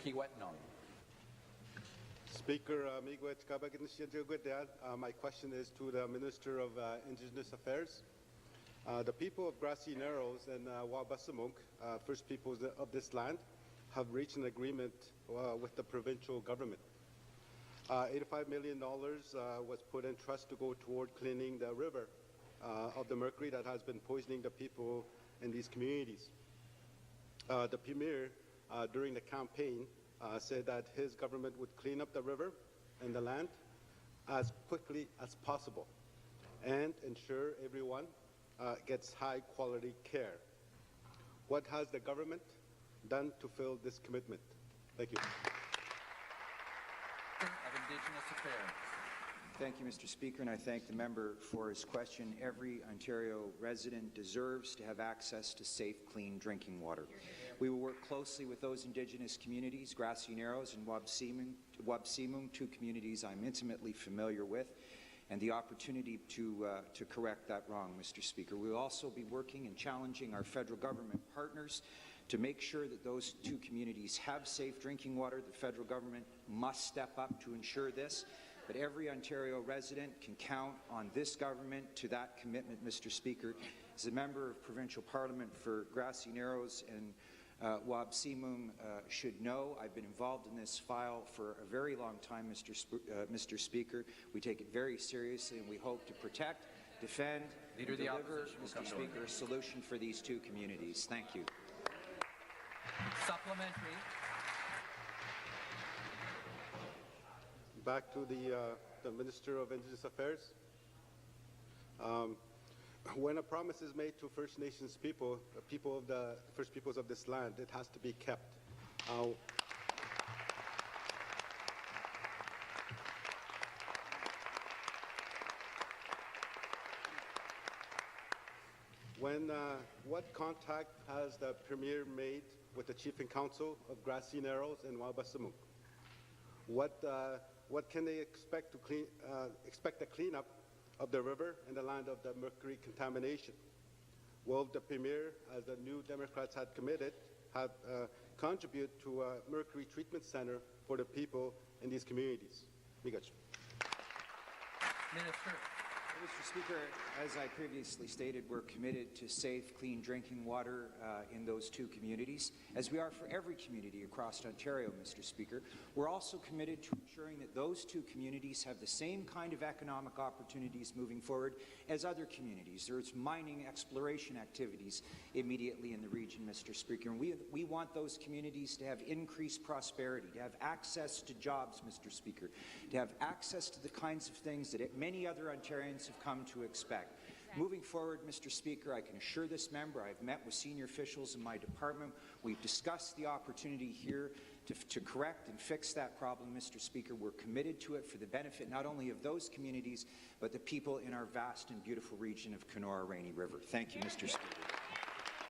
Kiwetnon. Speaker, my question is to the Minister of Indigenous Affairs. The people of Grassy Narrows and Wabasamunk, First Peoples of this land, have reached an agreement with the provincial government. $85 million was put in trust to go toward cleaning the river of the mercury that has been poisoning the people in these communities. The Premier, during the campaign, said that his government would clean up the river and the land as quickly as possible and ensure everyone gets high-quality care. What has the government done to fulfill this commitment? Thank you. Of Indigenous Affairs. Thank you, Mr. Speaker, and I thank the member for his question. Every Ontario resident deserves to have access to safe, clean drinking water. We will work closely with those Indigenous communities, Grassy Narrows and Wabasamunk, two communities I'm intimately familiar with, and the opportunity to correct that wrong, Mr. Speaker. We will also be working and challenging our federal government partners to make sure that those two communities have safe drinking water. The federal government must step up to ensure this. But every Ontario resident can count on this government to that commitment, Mr. Speaker. As a member of Provincial Parliament for Grassy Narrows and Wabasamunk should know, I've been involved in this file for a very long time, Mr. Speaker. We take it very seriously, and we hope to protect, defend, and deliver, Mr. Speaker, a solution for these two communities. Thank you. Supplementary. Back to the Minister of Indigenous Affairs. When a promise is made to First Nations people, the people of the First Peoples of this land, it has to be kept. What contact has the Premier made with the Chief and Council of Grassy Narrows and Wabasamunk? What can they expect to expect the cleanup of the river and the land of the mercury contamination? Will the Premier, as the New Democrats had committed, contribute to a mercury treatment centre for the people in these communities? Minister. Mr. Speaker, as I previously stated, we're committed to safe, clean drinking water in those two communities, as we are for every community across Ontario, Mr. Speaker. We're also committed to ensuring that those two communities have the same kind of economic opportunities moving forward as other communities. There's mining exploration activities immediately in the region, Mr. Speaker, and we want those communities to have increased prosperity, to have access to jobs, Mr. Speaker, to have access to the kinds of things that many other Ontarians have come to expect. Moving forward, Mr. Speaker, I can assure this member I've met with senior officials in my department. We've discussed the opportunity here to correct and fix that problem, Mr. Speaker. We're committed to it for the benefit not only of those communities, but the people in our vast and beautiful region of Kenora Rainy River. Thank you, Mr. Speaker.